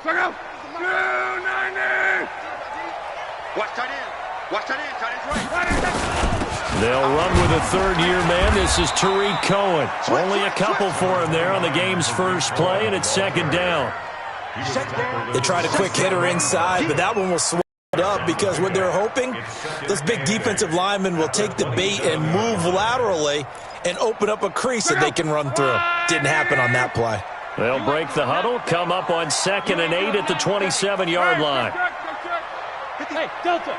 Watch tight end. Watch tight end. Tight end's right. They'll run with a third-year man. This is Tariq Cohen. Only a couple for him there on the game's first play, and it's second down. They tried a quick hitter inside, but that one was swallowed up because what they're hoping, this big defensive lineman will take the bait and move laterally and open up a crease that they can run through. Didn't happen on that play. They'll break the huddle, come up on 2nd and 8 at the 27-yard line. Hey, Delta.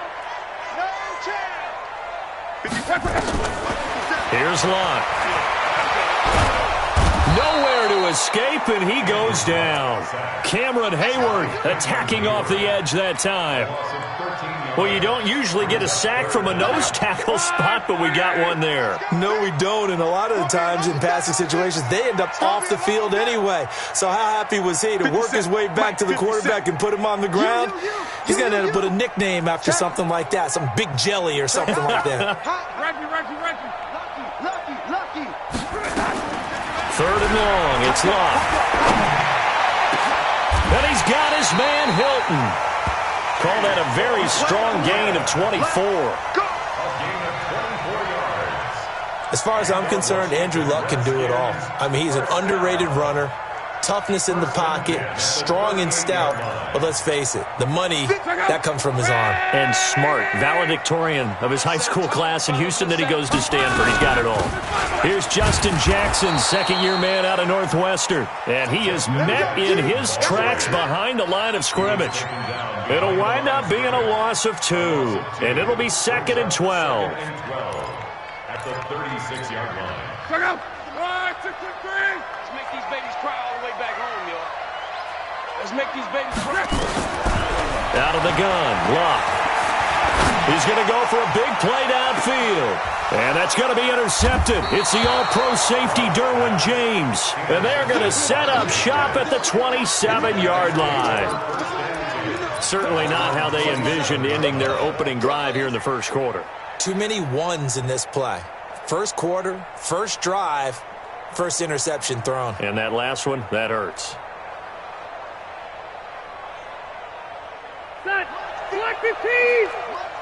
Here's Locke. Nowhere to escape, and he goes down. Cameron Hayward attacking off the edge that time. Well, you don't usually get a sack from a nose tackle spot, but we got one there. No, we don't, and a lot of the times in passing situations, they end up off the field anyway. So how happy was he to work his way back to the quarterback and put him on the ground? He's going to end up with a nickname after something like that, some Big Jelly or something like that. Lucky. 3rd and long, it's Locke. And he's got his man Hilton. Call that a very strong gain of 24. As far as I'm concerned, Andrew Luck can do it all. I mean, he's an underrated runner, toughness in the pocket, strong and stout. But let's face it, the money, that comes from his arm. And smart, valedictorian of his high school class in Houston. Then he goes to Stanford. He's got it all. Here's Justin Jackson, second-year man out of Northwestern. And he is met in his tracks behind the line of scrimmage. It'll wind up being a loss of 2. And it'll be 2nd and 12. At the 36-yard line. Check out. 6 and 3. Let's make these babies cry all the way back home, y'all. Let's make these babies cry. Out of the gun, Locke. He's going to go for a big play downfield. And that's going to be intercepted. It's the all-pro safety, Derwin James. And they're going to set up shop at the 27-yard line. Certainly not how they envisioned ending their opening drive here in the first quarter. Too many ones in this play. First quarter, first drive, first interception thrown. And that last one, that hurts. Set. Black 15.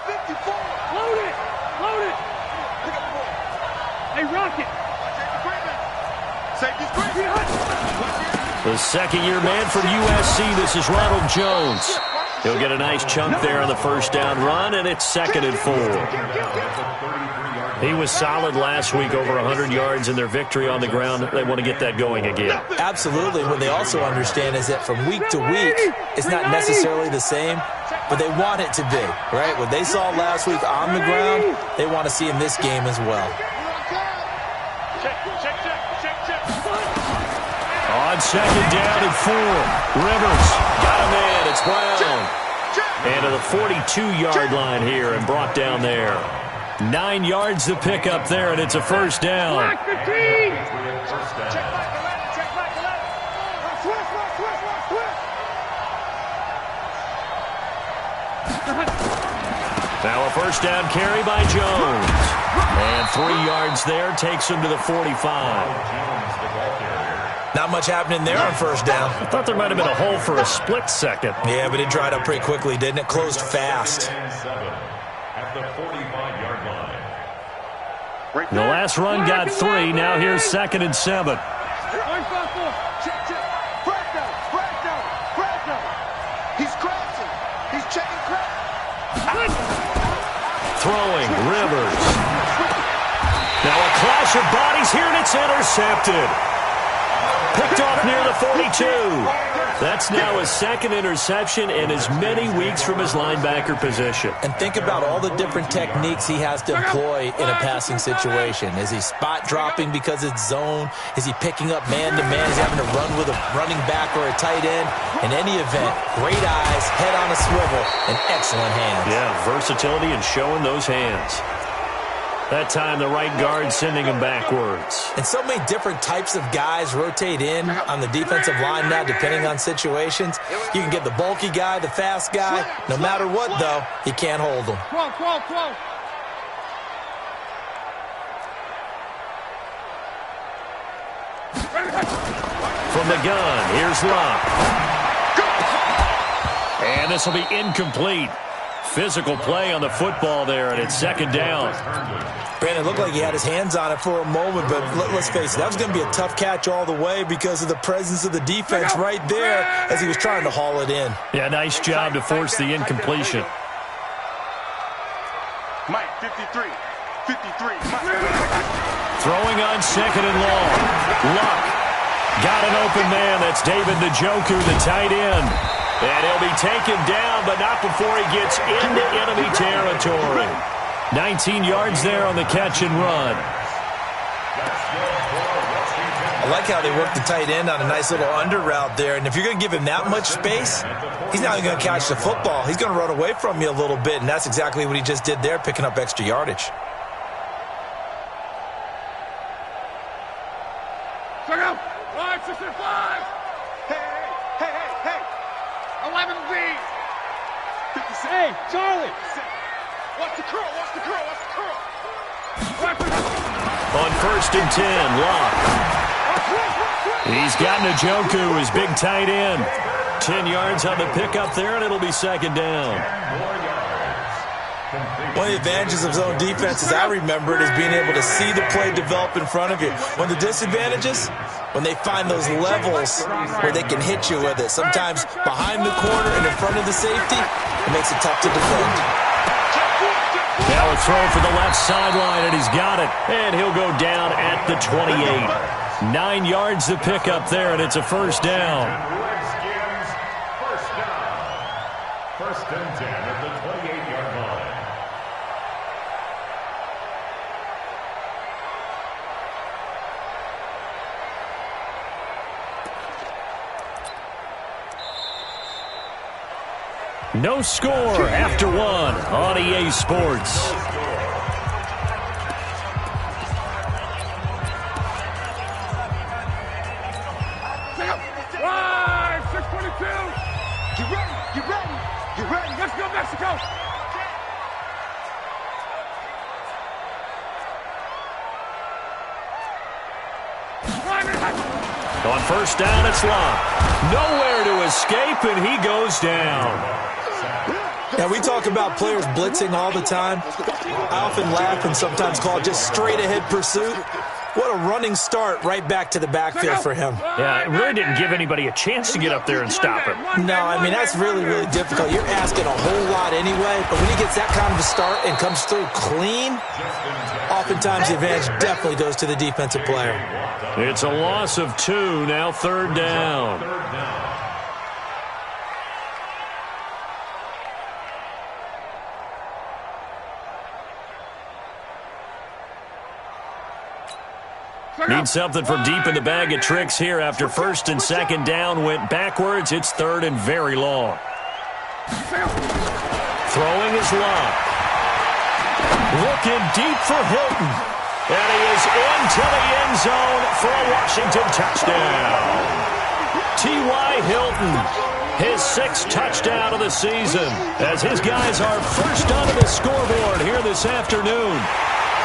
54. Load it. Hey, Rocket. Safety's great. The second-year man for USC, this is Ronald Jones. He'll get a nice chunk there on the first down run, and it's 2nd and 4. He was solid last week, over 100 yards in their victory on the ground. They want to get that going again. Absolutely. What they also understand is that from week to week, it's not necessarily the same, but they want it to be, right? What they saw last week on the ground, they want to see in this game as well. Check. On 2nd down and 4, Rivers got a man. It's Brown. And to the 42-yard line here and brought down there. 9 yards to pick up there, and it's a first down. Black 15. Now a first down carry by Jones. And 3 yards there takes him to the 45. Not much happening there on first down. I thought there might have been a hole for a split second. Yeah, but it dried up pretty quickly, didn't it? Closed fast. At the 45-yard line. The last run got 3. Now here's 2nd and 7. He's crashing. He's checking crash. Throwing, Rivers. Now a clash of bodies here, and it's intercepted. Picked off near the 42. That's now his 2nd interception in as many weeks from his linebacker position. And think about all the different techniques he has to employ in a passing situation. Is he spot dropping because it's zone? Is he picking up man-to-man? Is he having to run with a running back or a tight end? In any event, great eyes, head on a swivel, and excellent hands. Yeah, versatility and showing those hands. That time, the right guard sending him backwards. And so many different types of guys rotate in on the defensive line now, depending on situations. You can get the bulky guy, the fast guy. No matter what, though, you can't hold them. From the gun, here's Locke. And this will be incomplete. Physical play on the football there, and it's second down. Brandon, it looked like he had his hands on it for a moment, but let's face it, that was going to be a tough catch all the way because of the presence of the defense right there as he was trying to haul it in. Yeah, nice job to force the incompletion. Mike, 53. 53. Throwing on second and long. Luck. Got an open man. That's David Njoku, the tight end. And he'll be taken down, but not before he gets into enemy territory. 19 yards there on the catch and run. I like how they work the tight end on a nice little under route there. And if you're going to give him that much space, he's not even going to catch the football. He's going to run away from you a little bit, and that's exactly what he just did there, picking up extra yardage. Check out. 565. Hey. 11B. Hey, Charlie. Watch the curl. On first and 10, Lock. He's got Njoku, his big tight end. 10 yards on the pickup there, and it'll be second down. One of the advantages of zone defense, as I remember it, is being able to see the play develop in front of you. One of the disadvantages, when they find those levels where they can hit you with it. Sometimes behind the corner and in front of the safety, it makes it tough to defend. Now a throw for the left sideline, and he's got it. And he'll go down at the 28. 9 yards to pick up there, and it's a first down. First and 10 at the 28-yard line. No score after one on EA Sports. Drive, 622. You ready? Let's go, Mexico. On first down, it's Lock. Nowhere to escape, and he goes down. Now, we talk about players blitzing all the time. I often laugh and sometimes call it just straight-ahead pursuit. What a running start right back to the backfield for him. Yeah, it really didn't give anybody a chance to get up there and stop him. No, I mean, that's really, really difficult. You're asking a whole lot anyway, but when he gets that kind of a start and comes through clean, oftentimes the advantage definitely goes to the defensive player. It's a loss of 2, now third down. Need something from deep in the bag of tricks here after first and second down went backwards. It's third and very long. Throwing is Lock. Looking deep for Hilton. And he is into the end zone for a Washington touchdown. T.Y. Hilton, his 6th touchdown of the season, as his guys are first onto the scoreboard here this afternoon.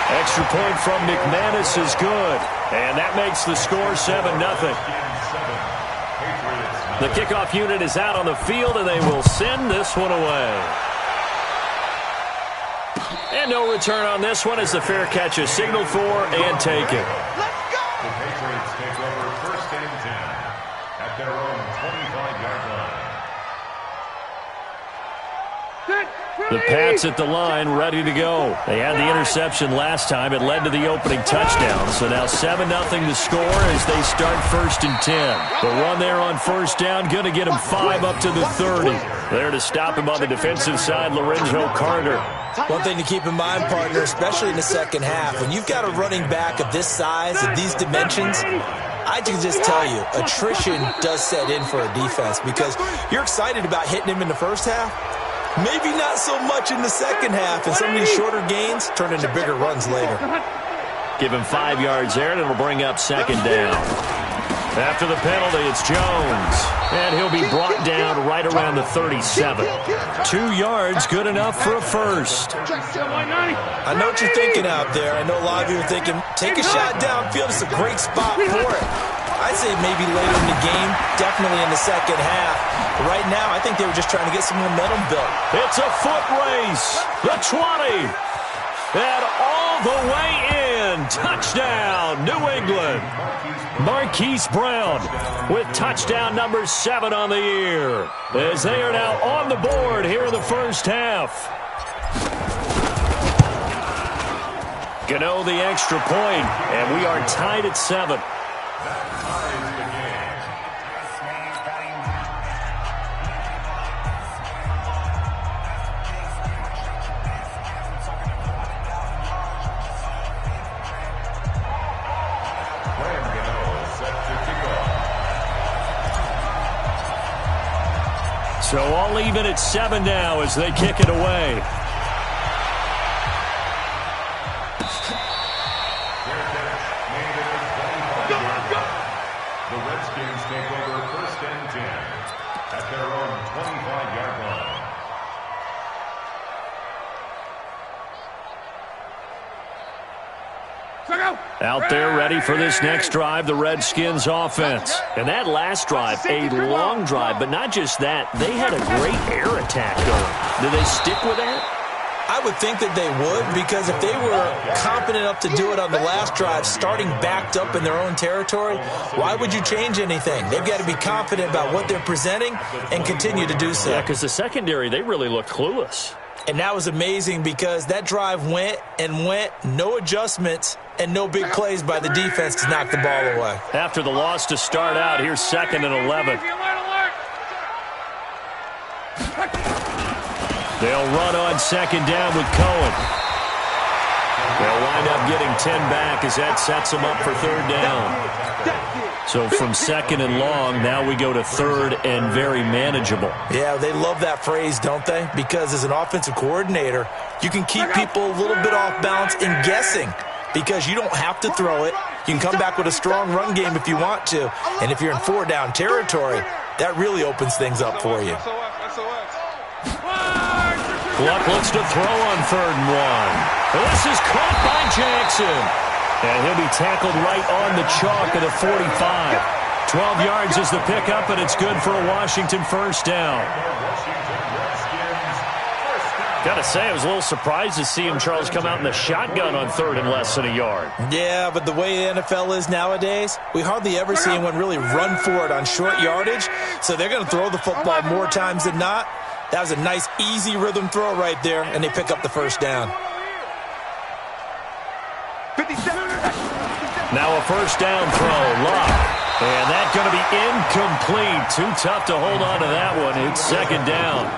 Extra point from McManus is good, and that makes the score 7-0. The kickoff unit is out on the field, and they will send this one away. And no return on this one as the fair catch is signaled for and taken. Let's go! The Patriots take over first and 10 at their own 25-yard line. The Pats at the line, ready to go. They had the interception last time. It led to the opening touchdown. So now 7-0 to score as they start first and 10. The run there on first down, going to get him 5 up to the 30. There to stop him on the defensive side, Lorenzo Carter. One thing to keep in mind, partner, especially in the second half, when you've got a running back of this size, of these dimensions, I can just tell you, attrition does set in for a defense because you're excited about hitting him in the first half. Maybe not so much in the second half, and some of these shorter gains turn into bigger runs later. Give him 5 yards there, and it'll bring up second down. After the penalty, it's Jones, and he'll be brought down right around the 37. 2 yards, good enough for a first. I know what you're thinking out there. I know a lot of you are thinking, take a shot downfield. It's a great spot for it. I say maybe later in the game, definitely in the second half. But right now, I think they were just trying to get some momentum built. It's a foot race. The 20. And all the way in. Touchdown, New England. Marquise Brown with touchdown number 7 on the year, as they are now on the board here in the first half. Gano the extra point, and we are tied at 7. So all even at 7 now as they kick it away. The Redskins take over 1st and 10 at their own 25-yard line. Out there ready for this next drive, the Redskins offense. And that last drive, a long drive, but not just that. They had a great air attack going. Do they stick with that? I would think that they would, because if they were confident enough to do it on the last drive, starting backed up in their own territory, why would you change anything? They've got to be confident about what they're presenting and continue to do so. Yeah, because the secondary, they really looked clueless. And that was amazing because that drive went and went, no adjustments, and no big plays by the defense to knock the ball away. After the loss to start out, here's 2nd and 11. They'll run on 2nd down with Cohen. They'll wind up getting 10 back as that sets them up for 3rd down. So from 2nd and long, now we go to 3rd and very manageable. Yeah, they love that phrase, don't they? Because as an offensive coordinator, you can keep people a little bit off balance and guessing, because you don't have to throw it. You can come back with a strong run game if you want to. And if you're in 4-down territory, that really opens things up for you. Luck looks to throw on 3rd and 1. This is caught by Jackson. And he'll be tackled right on the chalk of the 45. 12 yards is the pickup, and it's good for a Washington 1st down. Got to say, I was a little surprised to see him, Charles, come out in the shotgun on 3rd and less than a yard. Yeah, but the way the NFL is nowadays, we hardly ever see anyone really run for it on short yardage. So they're going to throw the football more times than not. That was a nice, easy rhythm throw right there, and they pick up the 1st down. Now a 1st down throw, Luck. And that's going to be incomplete. Too tough to hold on to that one. It's 2nd down.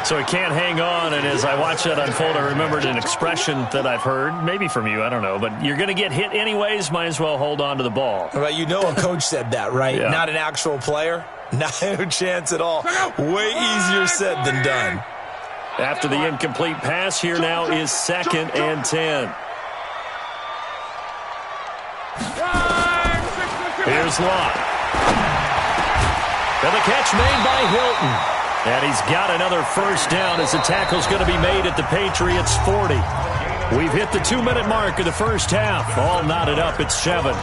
So he can't hang on, and as I watched that unfold, I remembered an expression that I've heard, maybe from you, I don't know, but you're going to get hit anyways, might as well hold on to the ball. Well, you know a coach said that, right? Yeah. Not an actual player. Not a chance at all. Way easier said than done. After the incomplete pass, here now is 2nd and 10. Here's Locke. And the catch made by Hilton. And he's got another 1st down as the tackle's going to be made at the Patriots' 40. We've hit the 2-minute mark of the first half. All knotted up at 7.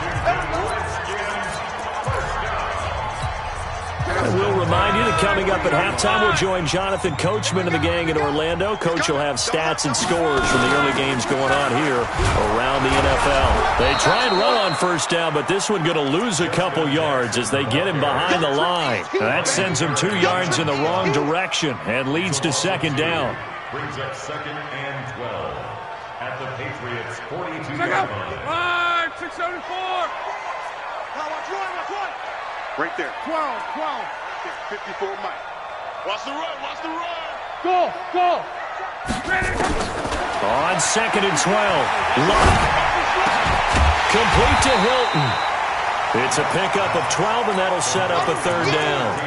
I will remind you that coming up at halftime, we'll join Jonathan Coachman and the gang in Orlando. Coach will have stats and scores from the early games going on here around the NFL. They try and run on 1st down, but this one going to lose a couple yards as they get him behind the line. That sends him 2 yards in the wrong direction and leads to 2nd down. Brings up 2nd and 12 at the Patriots' 42-yard line. 674. Right there. 12. 54 Mike. Watch the run. Go. On 2nd and 12. Luck. Complete to Hilton. It's a pickup of 12, and that'll set up a 3rd down.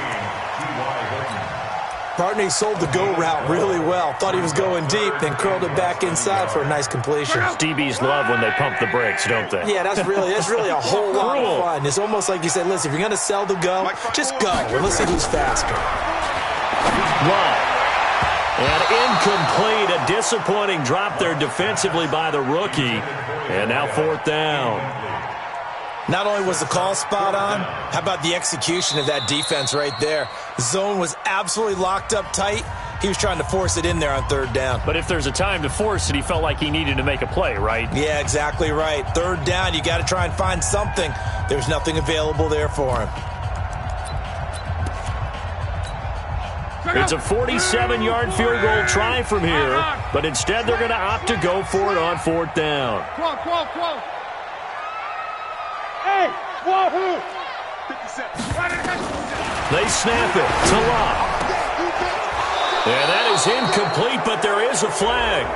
Partney sold the go route really well. Thought he was going deep, then curled it back inside for a nice completion. DBs love when they pump the brakes, don't they? Yeah, that's really a whole lot of fun. It's almost like you said, listen, if you're going to sell the go, just go, and let's see who's faster. Wow. And incomplete, a disappointing drop there defensively by the rookie. And now 4th down. Not only was the call spot on, how about the execution of that defense right there? The zone was absolutely locked up tight. He was trying to force it in there on third down. But if there's a time to force it, he felt like he needed to make a play, right? Yeah, exactly right. Third down, you got to try and find something. There's nothing available there for him. It's a 47-yard field goal try from here, but instead they're going to opt to go for it on fourth down. Hey, wahoo! They snap it to Locke. And that is incomplete, but there is a flag.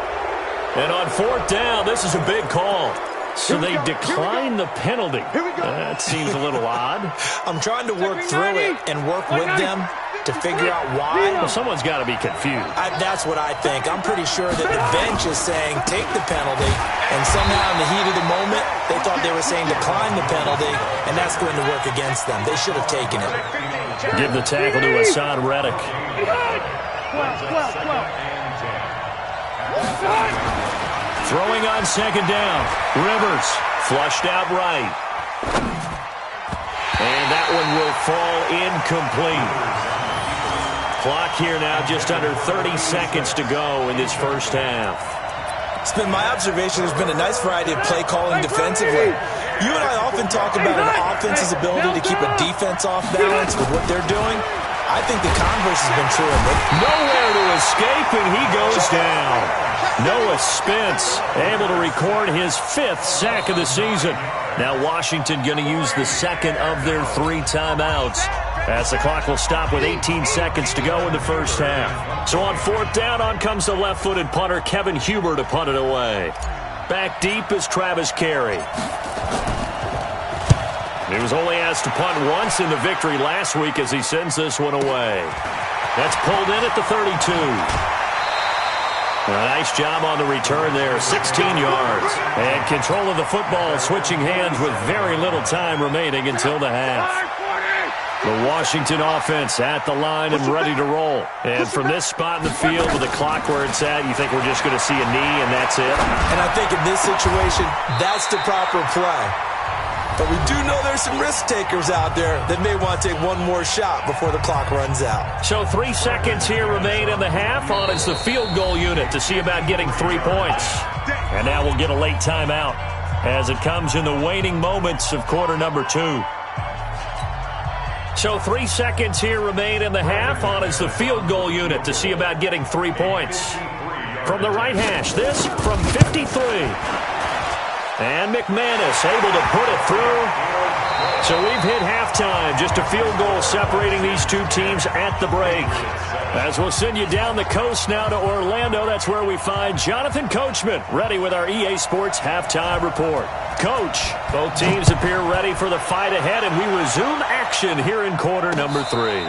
And on fourth down, this is a big call. So they decline the penalty. That seems a little odd. I'm trying to work through it and work with them to figure out why. Well, someone's got to be confused. That's what I think. I'm pretty sure that the bench is saying take the penalty, and somehow in the heat of the moment, they thought they were saying decline the penalty, and that's going to work against them. They should have taken it. Give the tackle to Hassan Reddick. Throwing on second down. Rivers flushed out right. And that one will fall incomplete. Clock here now, just under 30 seconds to go in this first half. It's been my observation there's been a nice variety of play calling defensively. You and I often talk about an offense's ability to keep a defense off balance with what they're doing. I think the converse has been true. Nowhere to escape, and he goes down. Noah Spence able to record his 5th sack of the season. Now Washington going to use the second of their 3 timeouts, as the clock will stop with 18 seconds to go in the first half. So on fourth down, on comes the left-footed punter Kevin Huber to punt it away. Back deep is Travis Carey. He was only asked to punt once in the victory last week as he sends this one away. That's pulled in at the 32. A nice job on the return there, 16 yards. And control of the football switching hands with very little time remaining until the half. The Washington offense at the line and ready to roll. And from this spot in the field with the clock where it's at, you think we're just going to see a knee and that's it? And I think in this situation, that's the proper play. But we do know there's some risk takers out there that may want to take one more shot before the clock runs out. So 3 seconds here remain in the half. On is the field goal unit to see about getting 3 points. And now we'll get a late timeout as it comes in the waning moments of quarter number 2. So 3 seconds here remain in the half. On is the field goal unit to see about getting 3 points. From the right hash, this from 53. And McManus able to put it through. So we've hit halftime. Just a field goal separating these two teams at the break. As we'll send you down the coast now to Orlando, that's where we find Jonathan Coachman, ready with our EA Sports halftime report. Coach, both teams appear ready for the fight ahead, and we resume action here in quarter number 3.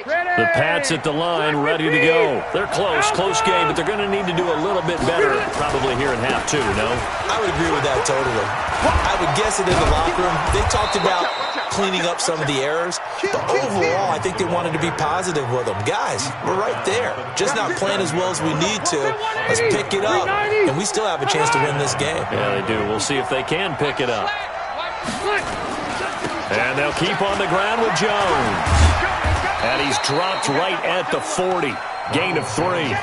The Pats at the line, ready to go. They're close game, but they're going to need to do a little bit better probably here in half 2, no? I would agree with that totally. I would guess it in the locker room. They talked about cleaning up some of the errors, but overall, I think they wanted to be positive with them. Guys, we're right there. Just not playing as well as we need to. Let's pick it up, and we still have a chance to win this game. Yeah, they do. We'll see if they can pick it up. And they'll keep on the ground with Jones. And he's dropped right at the 40. Gain of 3.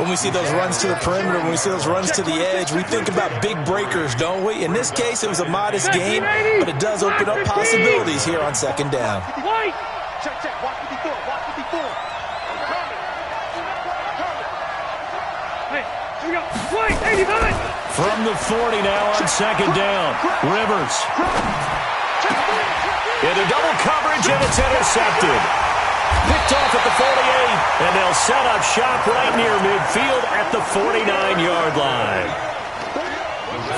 When we see those runs to the perimeter, when we see those runs to the edge, we think about big breakers, don't we? In this case, it was a modest gain, but it does open up possibilities here on second down. From the 40 now on second down. Rivers. Into double coverage, and it's intercepted. Picked off at the 48, and they'll set up shop right near midfield at the 49-yard line.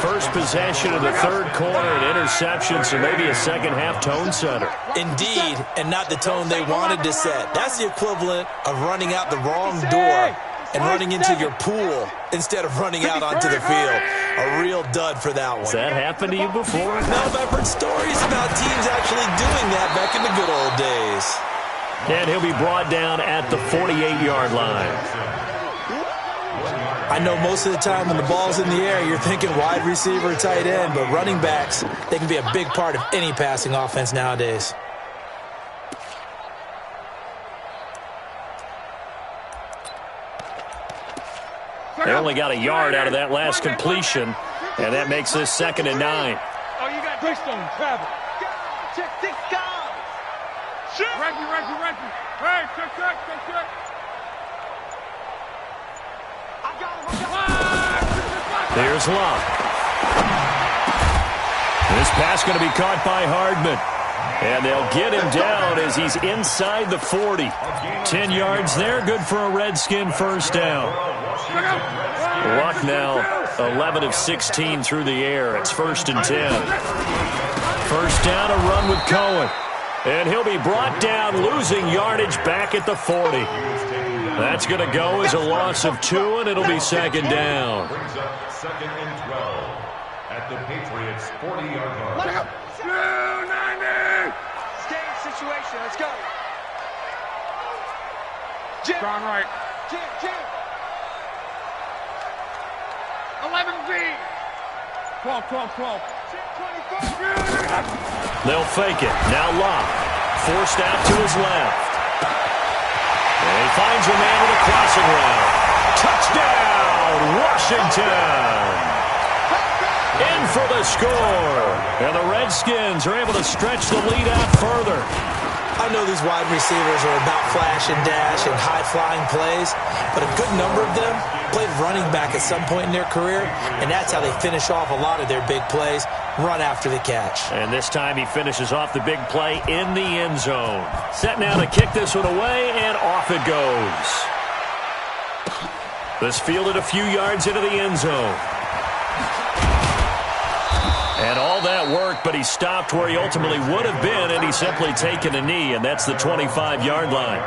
First possession of the third quarter, an interception, so maybe a second-half tone setter. Indeed, and not the tone they wanted to set. That's the equivalent of running out the wrong door and running into your pool instead of running out onto the field. A real dud for that one. Has that happened to you before? No, but I've heard stories about teams actually doing that back in the good old days. And he'll be brought down at the 48-yard line. I know most of the time when the ball's in the air, you're thinking wide receiver, tight end, but running backs, they can be a big part of any passing offense nowadays. They only got a yard out of that last completion, and that makes this 2nd and 9. Oh, you got this on travel. Check, tick, go. Shit. Reggie. Hey, check. I got him. Here's Love. This pass going to be caught by Hardman. And they'll get him down as he's inside the 40. 10 yards there, good for a Redskin first down. Luck now 11 of 16 through the air. It's 1st and 10. First down, a run with Cohen. And he'll be brought down, losing yardage back at the 40. That's going to go as a loss of 2, and it'll be 2nd down. Brings up 2nd and 12 at the Patriots' 40-yard line. 290. Stay in situation. Let's go. Jim. Gone right. Jim. 11B. 12. They'll fake it. Now Love. Forced out to his left. And he finds a man with a crossing route. Touchdown, Washington! In for the score. And the Redskins are able to stretch the lead out further. I know these wide receivers are about flash and dash and high-flying plays, but a good number of them played running back at some point in their career, and that's how they finish off a lot of their big plays, run after the catch. And this time he finishes off the big play in the end zone. Set now to kick this one away, and off it goes. This fielded a few yards into the end zone. And all that work, but he stopped where he ultimately would have been, and he's simply taken a knee, and that's the 25-yard line.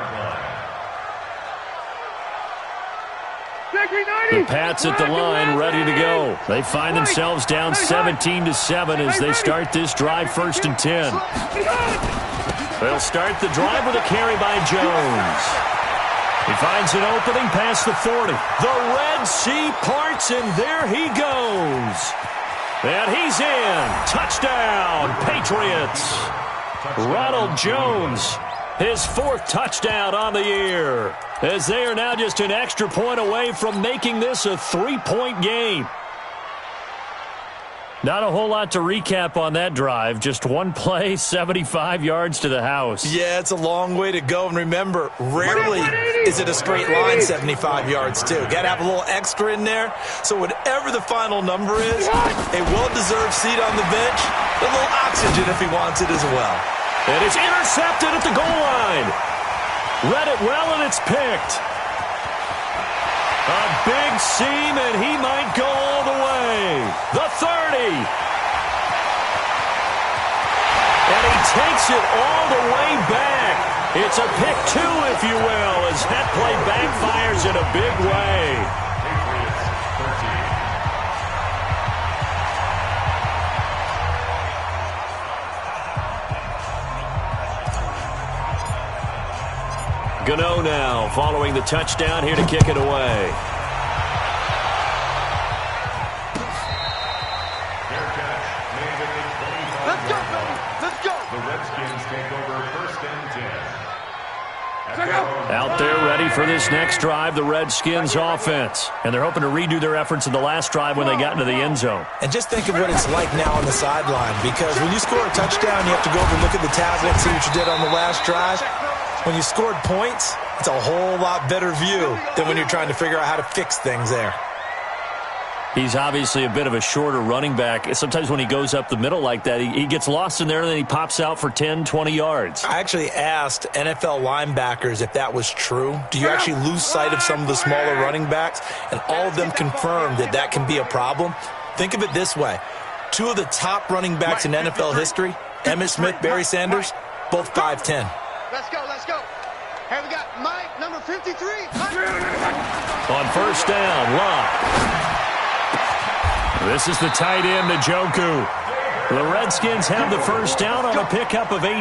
The Pats at the line, ready to go. They find themselves down 17-7 as they start this drive 1st and 10. They'll start the drive with a carry by Jones. He finds an opening past the 40. The Red Sea parts, and there he goes. And he's in. Touchdown, Patriots. Ronald Jones, his 4th touchdown on the year, as they are now just an extra point away from making this a 3-point game. Not a whole lot to recap on that drive. Just one play, 75 yards to the house. Yeah, it's a long way to go. And remember, rarely is it a straight line 75 yards, too. Got to have a little extra in there. So whatever the final number is, a well-deserved seat on the bench, a little oxygen if he wants it as well. And it's intercepted at the goal line. Read it well, and it's picked. A big seam, and he might go all the way. The 30. And he takes it all the way back. It's a pick 2, if you will, as that play backfires in a big way. Gano now, following the touchdown, here to kick it away. Let's go. The Redskins take over 1st and 10. Out there ready for this next drive, the Redskins offense. And they're hoping to redo their efforts in the last drive when they got into the end zone. And just think of what it's like now on the sideline, because when you score a touchdown, you have to go over and look at the tablet and see what you did on the last drive. When you scored points, it's a whole lot better view than when you're trying to figure out how to fix things there. He's obviously a bit of a shorter running back. Sometimes when he goes up the middle like that, he gets lost in there, and then he pops out for 10, 20 yards. I actually asked NFL linebackers if that was true. Do you actually lose sight of some of the smaller running backs? And all of them confirmed that that can be a problem. Think of it this way. 2 of the top running backs in NFL history, Emmitt Smith, Barry Sanders, both 5'10". Let's go. Hey, we got Mike, number 53. On first down, Luck. This is the tight end, Njoku. The Redskins have the first down on a pickup of 18.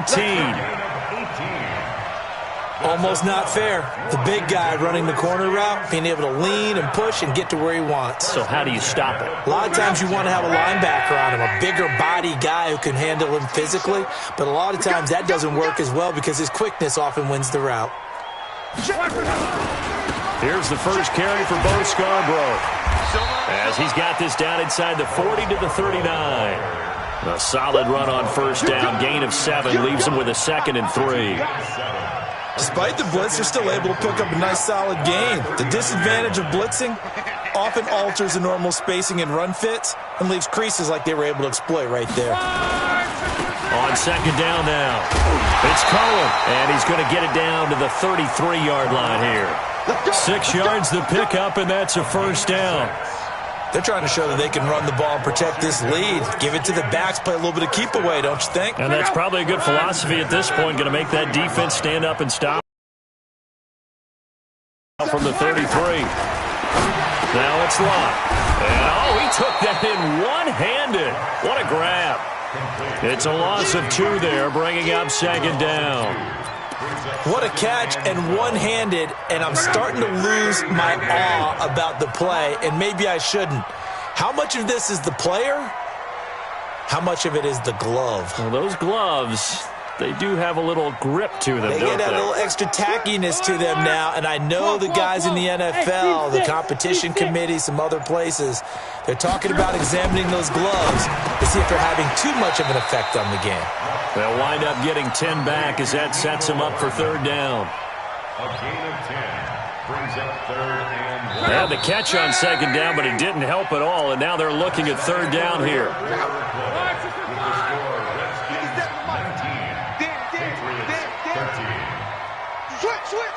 Almost not fair. The big guy running the corner route, being able to lean and push and get to where he wants. So how do you stop it? A lot of times you want to have a linebacker on him, a bigger body guy who can handle him physically, but a lot of times that doesn't work as well because his quickness often wins the route. Here's the first carry for Bo Scarborough as he's got this down inside the 40 to the 39. A solid run on first down, gain of 7, leaves him with a 2nd and 3. Despite the blitz, they're still able to pick up a nice solid gain. The disadvantage of blitzing often alters the normal spacing and run fits and leaves creases like they were able to exploit right there. On second down now, it's Cohen, and he's going to get it down to the 33-yard line here. 6 yards the pickup, and that's a first down. They're trying to show that they can run the ball and protect this lead. Give it to the backs, play a little bit of keep away, don't you think? And that's probably a good philosophy at this point, going to make that defense stand up and stop. From the 33. Now it's Lott. And, he took that in one-handed. What a grab. It's a loss of 2 there, bringing up second down. What a catch and one-handed, and I'm starting to lose my awe about the play, and maybe I shouldn't. How much of this is the player? How much of it is the glove? Well, those gloves, they do have a little grip to them, They get that little extra tackiness to them now, and I know the guys in the NFL, the competition committee, some other places, they're talking about examining those gloves to see if they're having too much of an effect on the game. They'll wind up getting 10 back as that sets them up for third down. A gain of 10 brings up 3rd and 1. They had the catch on second down, but it didn't help at all, and now they're looking at third down here.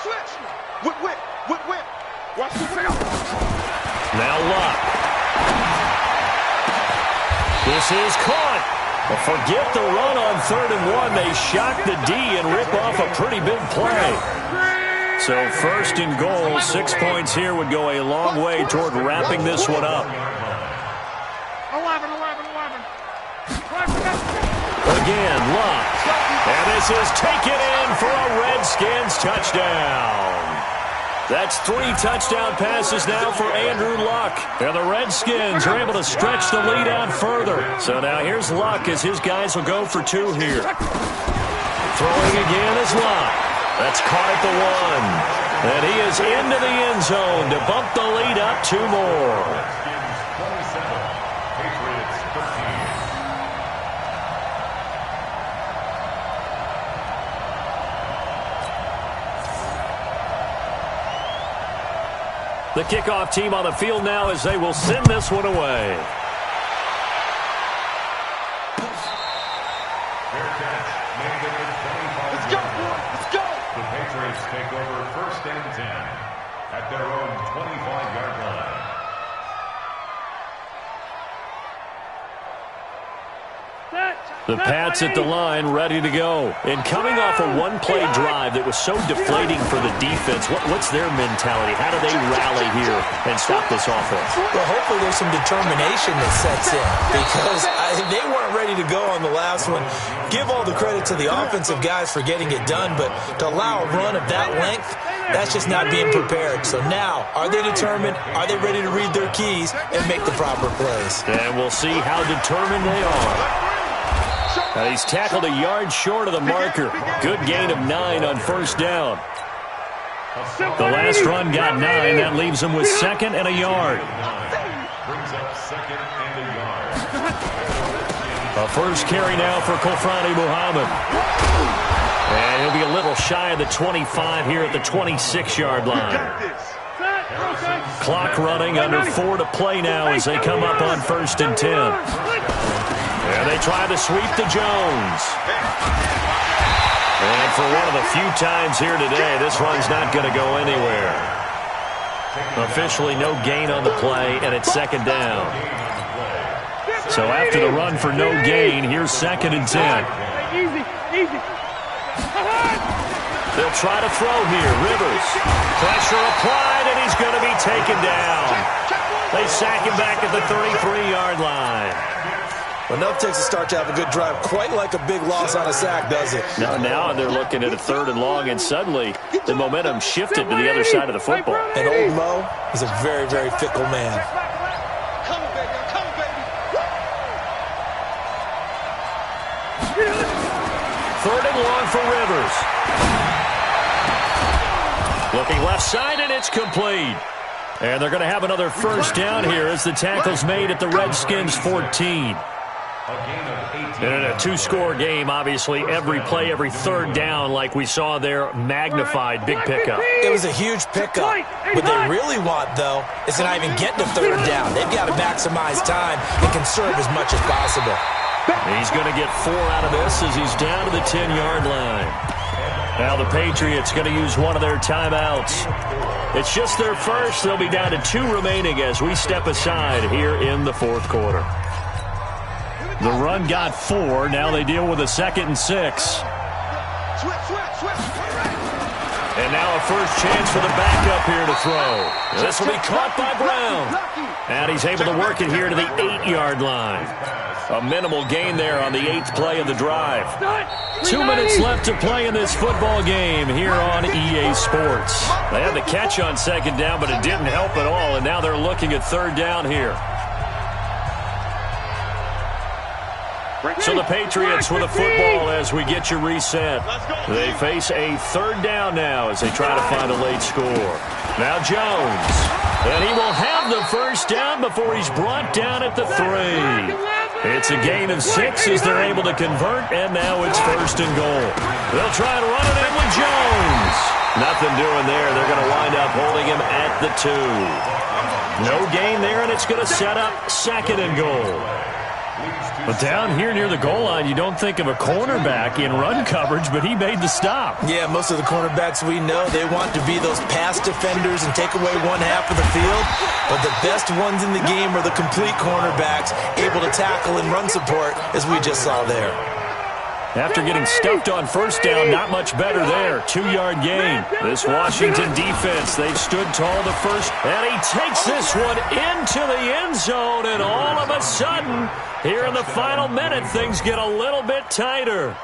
Switch. Whip. Watch the field. Now Luck. This is caught. Well, forget the run on 3rd and 1. They shock the D and rip off a pretty big play. So 1st and goal, 6 points here would go a long way toward wrapping this one up. 11. Again, Luck. And this is taken in for a Redskins touchdown. That's 3 touchdown passes now for Andrew Luck. And the Redskins are able to stretch the lead out further. So now here's Luck as his guys will go for 2 here. Throwing again is Luck. That's caught at the 1. And he is into the end zone to bump the lead up 2 more. The kickoff team on the field now as they will send this one away. Let's go. The Patriots take over 1st and 10 at their own 25-yard line. The Pats at the line, ready to go. And coming off a one-play drive that was so deflating for the defense, what's their mentality? How do they rally here and stop this offense? Well, hopefully there's some determination that sets in because they weren't ready to go on the last one. Give all the credit to the offensive guys for getting it done, but to allow a run of that length, that's just not being prepared. So now, are they determined? Are they ready to read their keys and make the proper plays? And we'll see how determined they are. He's tackled a yard short of the marker. Good gain of 9 on first down. The last run got 9. That leaves him with 2nd and a yard. Brings up 2nd and a yard. A first carry now for Kofrani Muhammad. And he'll be a little shy of the 25 here at the 26-yard line. Clock running, under 4 to play now as they come up on 1st and 10. And they try to sweep to Jones. And for one of the few times here today, this run's not going to go anywhere. Officially no gain on the play, and it's 2nd down. So after the run for no gain, here's 2nd and 10. Easy. They'll try to throw here. Rivers. Pressure applied, and he's going to be taken down. They sack him back at the 33-yard line. Well, enough takes a start to have a good drive. Quite like a big loss on a sack, does it? Now they're looking at a 3rd and long, and suddenly the momentum shifted to the other side of the football. And old Mo is a very, very fickle man. Come, baby. Come, baby. 3rd and long for Rivers. Looking left side, and it's complete. And they're going to have another first down here as the tackle's made at the Redskins' 14. And in a 2-score game, obviously, every play, every 3rd down, like we saw there, magnified, big pickup. It was a huge pickup. What they really want, though, is to not even get to 3rd down. They've got to maximize time and conserve as much as possible. He's going to get 4 out of this as he's down to the 10-yard line. Now the Patriots going to use one of their timeouts. It's just their first. They'll be down to 2 remaining as we step aside here in the 4th quarter. The run got 4. Now they deal with a 2nd and 6. And now a first chance for the backup here to throw. This will be caught by Brown. And he's able to work it here to the 8-yard line. A minimal gain there on the 8th play of the drive. 2 minutes left to play in this football game here on EA Sports. They had the catch on 2nd down, but it didn't help at all, and now they're looking at 3rd down here. So the Patriots with a football as we get you reset. They face a 3rd down now as they try to find a late score. Now Jones. And he will have the first down before he's brought down at the 3. It's a gain of 6 as they're able to convert, and now it's 1st and goal. They'll try to run it in with Jones. Nothing doing there. They're going to wind up holding him at the 2. No gain there, and it's going to set up 2nd and goal. But down here near the goal line, you don't think of a cornerback in run coverage, but he made the stop. Yeah, most of the cornerbacks we know, they want to be those pass defenders and take away one half of the field. But the best ones in the game are the complete cornerbacks, able to tackle and run support, as we just saw there. After getting stuffed on first down, not much better there. 2-yard gain. This Washington defense, they've stood tall the first. And he takes this one into the end zone. And all of a sudden, here in the final minute, things get a little bit tighter.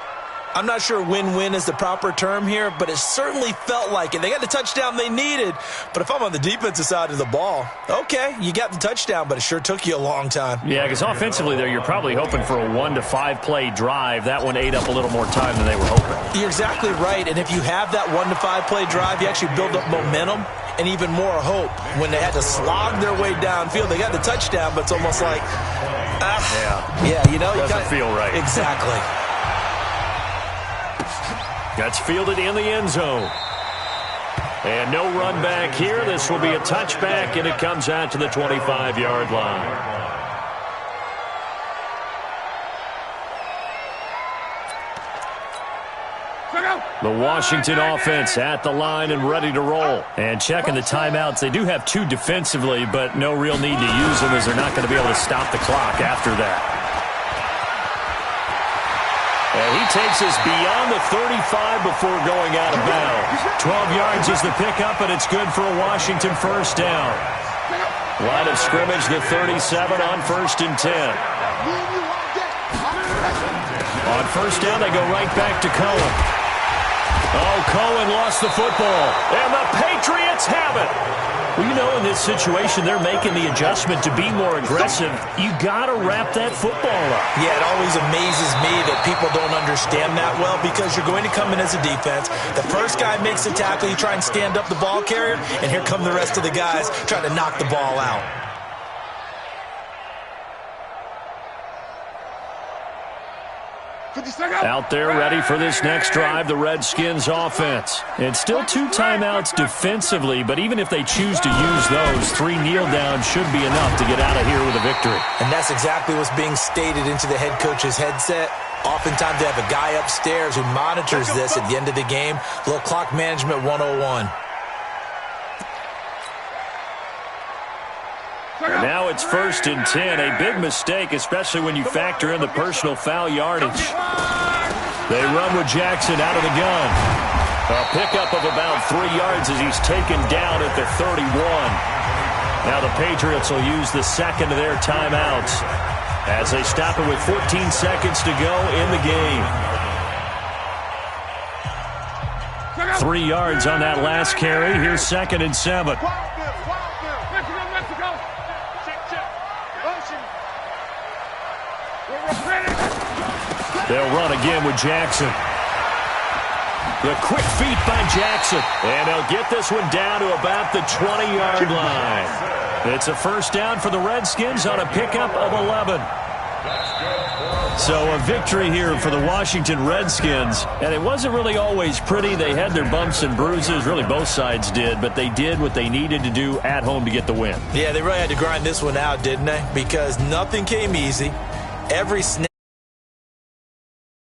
I'm not sure win-win is the proper term here, but it certainly felt like it. They got the touchdown they needed. But if I'm on the defensive side of the ball, okay, you got the touchdown, but it sure took you a long time. Yeah, because offensively there, you're probably hoping for a 1 to 5 play drive. That one ate up a little more time than they were hoping. You're exactly right, and if you have that 1 to 5 play drive, you actually build up momentum and even more hope. When they had to slog their way downfield, they got the touchdown, but it's almost like, yeah, you know, doesn't feel right. Exactly. That's fielded in the end zone. And no run back here. This will be a touchback, and it comes out to the 25-yard line. The Washington offense at the line and ready to roll. And checking the timeouts. They do have 2 defensively, but no real need to use them as they're not going to be able to stop the clock after that. And he takes us beyond the 35 before going out of bounds. 12 yards is the pickup, and it's good for a Washington first down. Line of scrimmage, the 37 on 1st and 10. On first down, they go right back to Cohen. Oh, Cohen lost the football, and the Patriots have it. Well, you know, in this situation, they're making the adjustment to be more aggressive. You got to wrap that football up. Yeah, it always amazes me that people don't understand that well, because you're going to come in as a defense. The first guy makes the tackle, you try and stand up the ball carrier, and here come the rest of the guys trying to knock the ball out. Out there ready for this next drive, the Redskins offense. And still 2 timeouts defensively, but even if they choose to use those, 3 kneel downs should be enough to get out of here with a victory. And that's exactly what's being stated into the head coach's headset. Oftentimes they have a guy upstairs who monitors this at the end of the game. A little clock management 101. And now it's 1st and 10. A big mistake, especially when you factor in the personal foul yardage. They run with Jackson out of the gun. A pickup of about 3 yards as he's taken down at the 31. Now the Patriots will use the second of their timeouts as they stop it with 14 seconds to go in the game. 3 yards on that last carry. Here's 2nd and 7. They'll run again with Jackson. The quick feet by Jackson. And they'll get this one down to about the 20-yard line. It's a first down for the Redskins on a pickup of 11. So a victory here for the Washington Redskins. And it wasn't really always pretty. They had their bumps and bruises. Really, both sides did. But they did what they needed to do at home to get the win. Yeah, they really had to grind this one out, didn't they? Because nothing came easy. Every snap